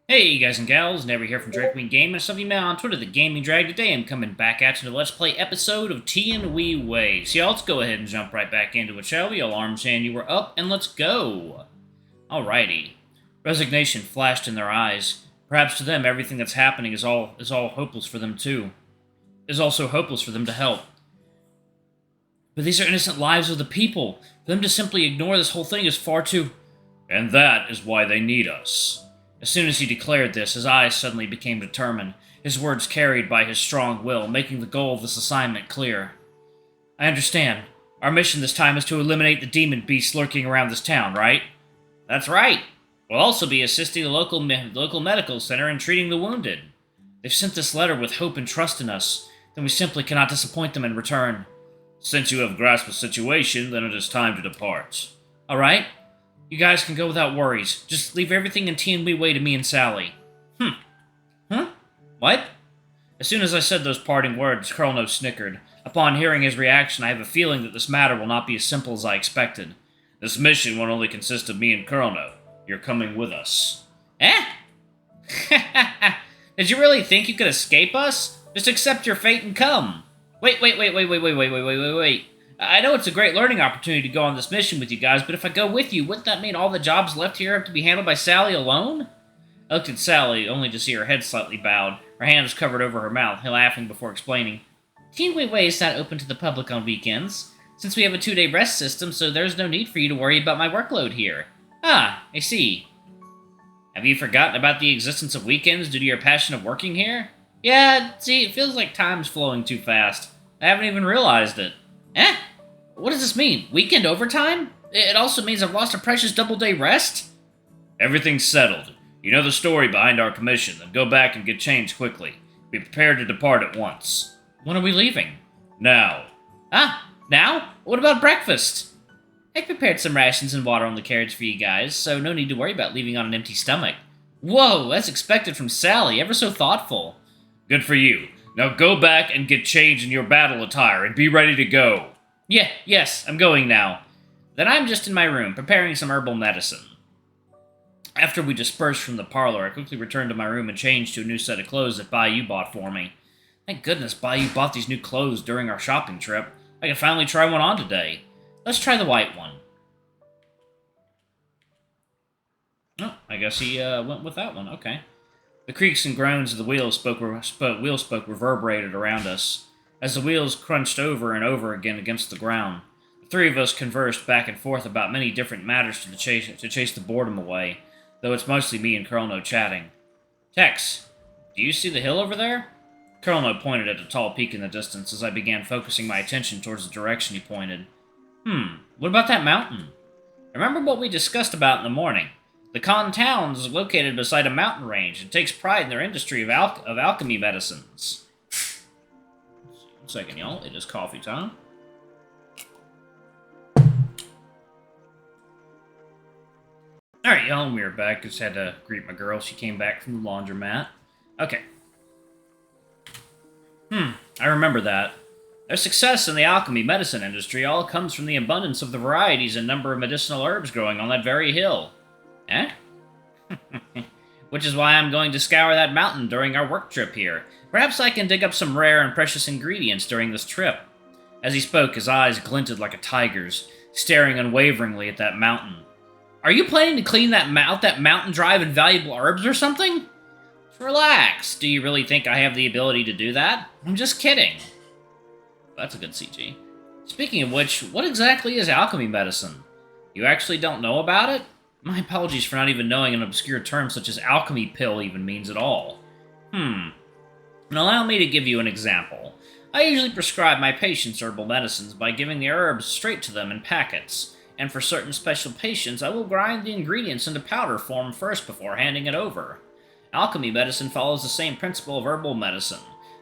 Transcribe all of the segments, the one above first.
Hey guys and gals, Never here from Drake Queen Game and some of you on Twitter, the Gaming Drag. Today I'm coming back at you to Let's Play episode of Tian Wei. So y'all, let's go ahead and jump right back into it, shall we? Alarm saying you were up, and let's go! Alrighty. Resignation flashed in their eyes. Perhaps to them everything that's happening is all hopeless for them too. Is also hopeless for them to help. But these are innocent lives of the people. For them to simply ignore this whole thing is far too... And that is why they need us. As soon as he declared this, his eyes suddenly became determined, his words carried by his strong will, making the goal of this assignment clear. I understand. Our mission this time is to eliminate the demon beasts lurking around this town, right? That's right. We'll also be assisting the local medical center in treating the wounded. They've sent this letter with hope and trust in us, then we simply cannot disappoint them in return. Since you have grasped the situation, then it is time to depart. All right? You guys can go without worries. Just leave everything in Tian Wei to me and Sally. Huh? What? As soon as I said those parting words, Colonel snickered. Upon hearing his reaction, I have a feeling that this matter will not be as simple as I expected. This mission won't only consist of me and Colonel. You're coming with us. Eh? Did you really think you could escape us? Just accept your fate and come. Wait. I know it's a great learning opportunity to go on this mission with you guys, but if I go with you, wouldn't that mean all the jobs left here have to be handled by Sally alone? I looked at Sally, only to see her head slightly bowed, her hands covered over her mouth, laughing before explaining. Tian Wei is not open to the public on weekends, since we have a 2-day rest system, so there's no need for you to worry about my workload here. Ah, I see. Have you forgotten about the existence of weekends due to your passion of working here? Yeah, see, it feels like time's flowing too fast. I haven't even realized it. Eh? What does this mean? Weekend overtime? It also means I've lost a precious double-day rest? Everything's settled. You know the story behind our commission, then go back and get changed quickly. Be prepared to depart at once. When are we leaving? Now. Ah, now? What about breakfast? I prepared some rations and water on the carriage for you guys, so no need to worry about leaving on an empty stomach. Whoa, that's expected from Sally, ever so thoughtful. Good for you. Now go back and get changed in your battle attire and be ready to go. Yes, I'm going now. Then I'm just in my room, preparing some herbal medicine. After we dispersed from the parlor, I quickly returned to my room and changed to a new set of clothes that Bayou bought for me. Thank goodness Bayou bought these new clothes during our shopping trip. I can finally try one on today. Let's try the white one. Oh, I guess he went with that one, okay. The creaks and groans of the wheel spoke reverberated around us. As the wheels crunched over and over again against the ground, the three of us conversed back and forth about many different matters to chase the boredom away, though it's mostly me and Colonel chatting. Tex, do you see the hill over there? Colonel pointed at a tall peak in the distance as I began focusing my attention towards the direction he pointed. What about that mountain? Remember what we discussed about in the morning? The Khan town is located beside a mountain range and takes pride in their industry of alchemy medicines. Second, y'all. It is coffee time. Alright, y'all, and we are back. Just had to greet my girl. She came back from the laundromat. Okay. I remember that. Their success in the alchemy medicine industry all comes from the abundance of the varieties and number of medicinal herbs growing on that very hill. Eh? Which is why I'm going to scour that mountain during our work trip here. Perhaps I can dig up some rare and precious ingredients during this trip. As he spoke, his eyes glinted like a tiger's, staring unwaveringly at that mountain. Are you planning to clean that mountain dry of invaluable herbs or something? Relax. Do you really think I have the ability to do that? I'm just kidding. That's a good CG. Speaking of which, what exactly is alchemy medicine? You actually don't know about it? My apologies for not even knowing an obscure term such as alchemy pill even means at all. And allow me to give you an example. I usually prescribe my patients herbal medicines by giving the herbs straight to them in packets, and for certain special patients I will grind the ingredients into powder form first before handing it over. Alchemy medicine follows the same principle of herbal medicine.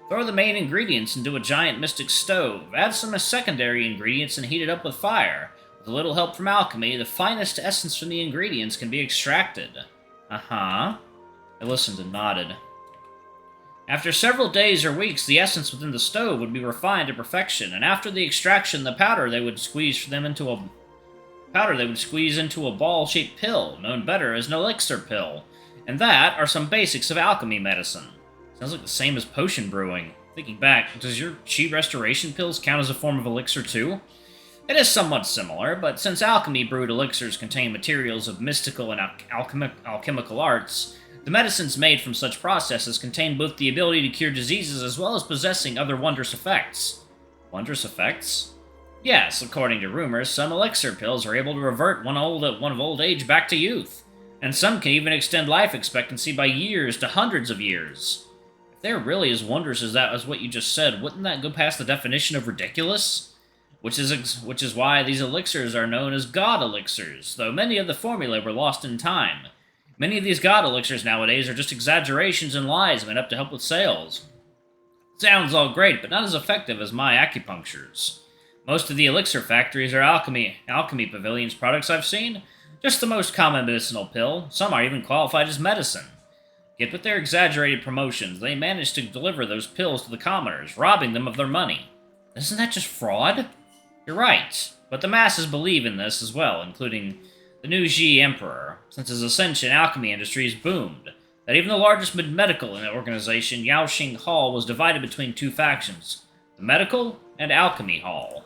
Throw the main ingredients into a giant mystic stove, add some secondary ingredients and heat it up with fire. With a little help from alchemy, the finest essence from the ingredients can be extracted. I listened and nodded. After several days or weeks, the essence within the stove would be refined to perfection, and after the extraction, the powder they would squeeze into a ball-shaped pill, known better as an elixir pill. And that are some basics of alchemy medicine. Sounds like the same as potion brewing. Thinking back, does your chi restoration pills count as a form of elixir too? It is somewhat similar, but since alchemy brewed elixirs contain materials of mystical and alchemical arts, the medicines made from such processes contain both the ability to cure diseases as well as possessing other wondrous effects. Wondrous effects? Yes, according to rumors, some elixir pills are able to revert one of old age back to youth, and some can even extend life expectancy by years to hundreds of years. If they're really as wondrous as that as what you just said, wouldn't that go past the definition of ridiculous? Which is why these elixirs are known as God Elixirs, though many of the formulae were lost in time. Many of these God Elixirs nowadays are just exaggerations and lies made up to help with sales. Sounds all great, but not as effective as my acupunctures. Most of the elixir factories are alchemy pavilions products I've seen. Just the most common medicinal pill. Some are even qualified as medicine. Yet with their exaggerated promotions, they manage to deliver those pills to the commoners, robbing them of their money. Isn't that just fraud? You're right, but the masses believe in this as well, including the new Xi Emperor, since his ascension alchemy industry has boomed, that even the largest medical organization, Yaoxing Hall, was divided between two factions, the Medical and Alchemy Hall.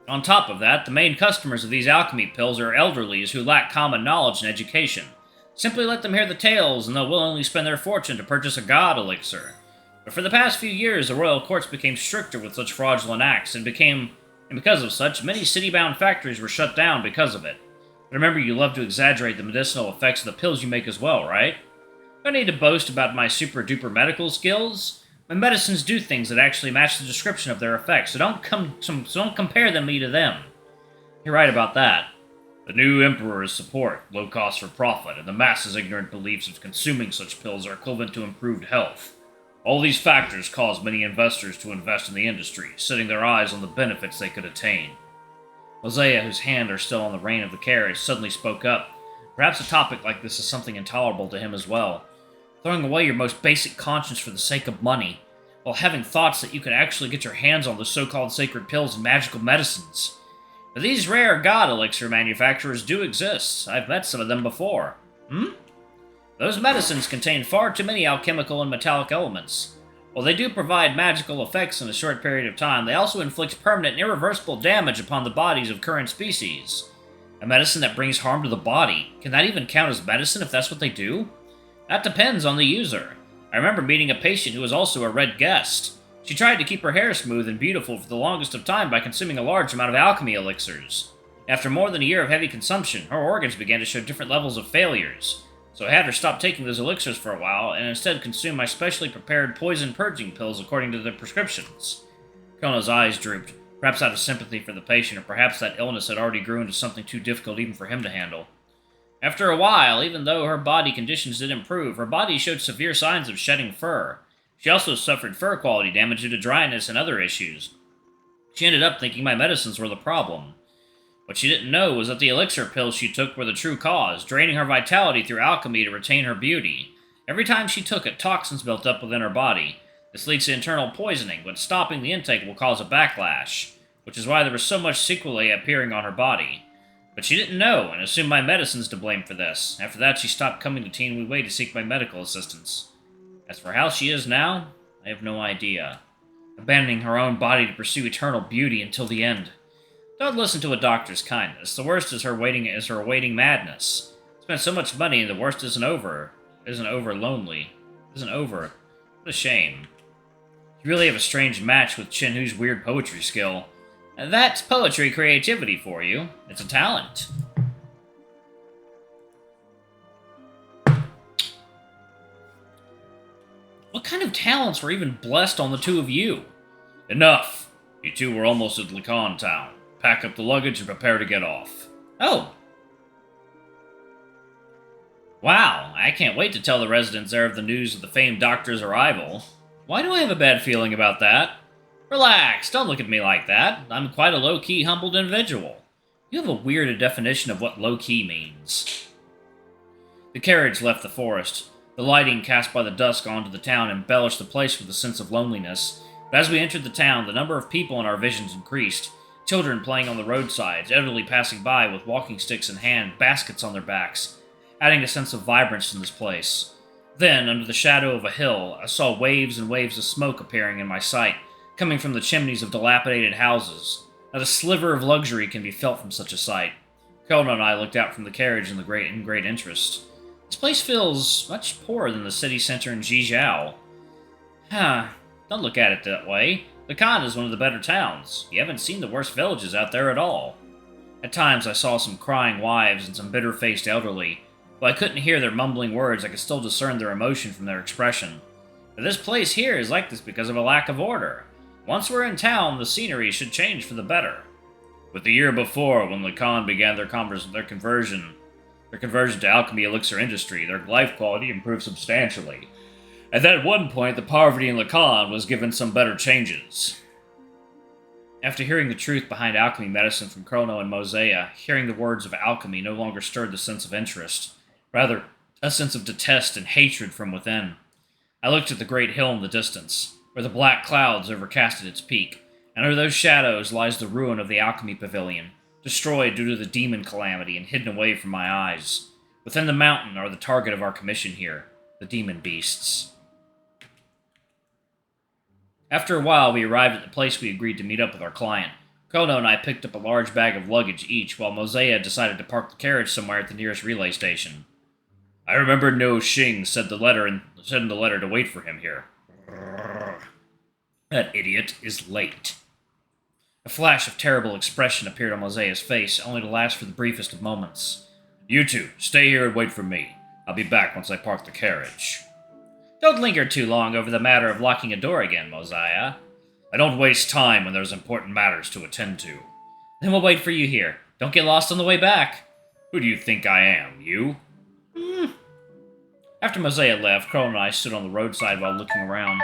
On top of that, the main customers of these alchemy pills are elderlies who lack common knowledge and education. Simply let them hear the tales, and they'll willingly spend their fortune to purchase a god elixir. But for the past few years, the royal courts became stricter with such fraudulent acts, and because of such, many city-bound factories were shut down because of it. Remember, you love to exaggerate the medicinal effects of the pills you make as well, right? I don't need to boast about my super-duper medical skills. My medicines do things that actually match the description of their effects, so don't compare me to them. You're right about that. The new Emperor's support, low cost for profit, and the masses' ignorant beliefs of consuming such pills are equivalent to improved health. All these factors cause many investors to invest in the industry, setting their eyes on the benefits they could attain. Hosea, whose hands are still on the rein of the carriage, suddenly spoke up. Perhaps a topic like this is something intolerable to him as well. Throwing away your most basic conscience for the sake of money, while having thoughts that you could actually get your hands on the so-called sacred pills and magical medicines. But these rare god elixir manufacturers do exist. I've met some of them before. Those medicines contain far too many alchemical and metallic elements. While they do provide magical effects in a short period of time, they also inflict permanent and irreversible damage upon the bodies of current species. A medicine that brings harm to the body, can that even count as medicine if that's what they do? That depends on the user. I remember meeting a patient who was also a red guest. She tried to keep her hair smooth and beautiful for the longest of time by consuming a large amount of alchemy elixirs. After more than a year of heavy consumption, her organs began to show different levels of failures. So I had her stop taking those elixirs for a while, and instead consume my specially prepared poison purging pills according to the prescriptions. Kono's eyes drooped, perhaps out of sympathy for the patient, or perhaps that illness had already grew into something too difficult even for him to handle. After a while, even though her body conditions did improve, her body showed severe signs of shedding fur. She also suffered fur quality damage due to dryness and other issues. She ended up thinking my medicines were the problem. What she didn't know was that the elixir pills she took were the true cause, draining her vitality through alchemy to retain her beauty. Every time she took it, toxins built up within her body. This leads to internal poisoning, but stopping the intake will cause a backlash, which is why there was so much sequelae appearing on her body. But she didn't know, and assumed my medicine's to blame for this. After that, she stopped coming to Tian Wei to seek my medical assistance. As for how she is now, I have no idea. Abandoning her own body to pursue eternal beauty until the end. Don't listen to a doctor's kindness. The worst is her awaiting madness. Spent so much money and the worst isn't over. Isn't over. What a shame. You really have a strange match with Chenhu's weird poetry skill. And that's poetry creativity for you. It's a talent. What kind of talents were even blessed on the two of you? Enough. You two were almost at Liquan town. Pack up the luggage and prepare to get off. Oh. Wow, I can't wait to tell the residents there of the news of the famed doctor's arrival. Why do I have a bad feeling about that? Relax, don't look at me like that. I'm quite a low-key, humbled individual. You have a weird definition of what low-key means. The carriage left the forest. The lighting cast by the dusk onto the town embellished the place with a sense of loneliness. But as we entered the town, the number of people in our visions increased. Children playing on the roadsides, elderly passing by with walking sticks in hand, baskets on their backs, adding a sense of vibrance in this place. Then, under the shadow of a hill, I saw waves and waves of smoke appearing in my sight, coming from the chimneys of dilapidated houses. Not a sliver of luxury can be felt from such a sight. Kelno and I looked out from the carriage in great interest. This place feels much poorer than the city center in Zhizhou. Don't look at it that way. Liquan is one of the better towns. You haven't seen the worst villages out there at all. At times I saw some crying wives and some bitter-faced elderly. While I couldn't hear their mumbling words, I could still discern their emotion from their expression. But this place here is like this because of a lack of order. Once we're in town, the scenery should change for the better. With the year before, when Liquan began their conversion to alchemy elixir industry, their life quality improved substantially. At that one point, the poverty in Liquan was given some better changes. After hearing the truth behind alchemy medicine from Chrono and Mosea, hearing the words of alchemy no longer stirred the sense of interest. Rather, a sense of detest and hatred from within. I looked at the great hill in the distance, where the black clouds overcasted its peak, and under those shadows lies the ruin of the alchemy pavilion, destroyed due to the demon calamity and hidden away from my eyes. Within the mountain are the target of our commission here, the demon beasts. After a while, we arrived at the place we agreed to meet up with our client. Kono and I picked up a large bag of luggage each, while Mosea decided to park the carriage somewhere at the nearest relay station. I remember No Xing said in the letter to wait for him here. That idiot is late. A flash of terrible expression appeared on Mosea's face, only to last for the briefest of moments. You two, stay here and wait for me. I'll be back once I park the carriage. Don't linger too long over the matter of locking a door again, Mosea. I don't waste time when there's important matters to attend to. Then we'll wait for you here. Don't get lost on the way back. Who do you think I am, you? After Mosea left, Crow and I stood on the roadside while looking around.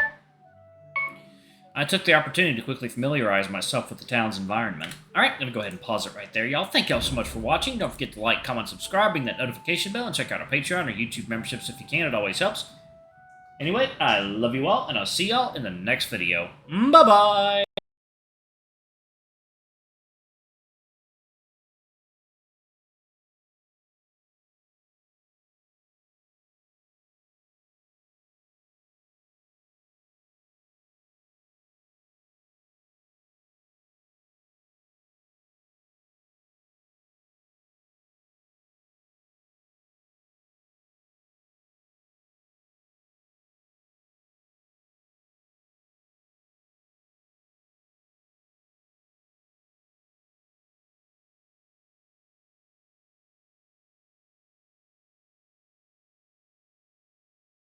I took the opportunity to quickly familiarize myself with the town's environment. Alright, I'm going to go ahead and pause it right there, y'all. Thank y'all so much for watching. Don't forget to like, comment, subscribe, ring that notification bell, and check out our Patreon or YouTube memberships if you can. It always helps. Anyway, I love you all, and I'll see y'all in the next video. Bye-bye!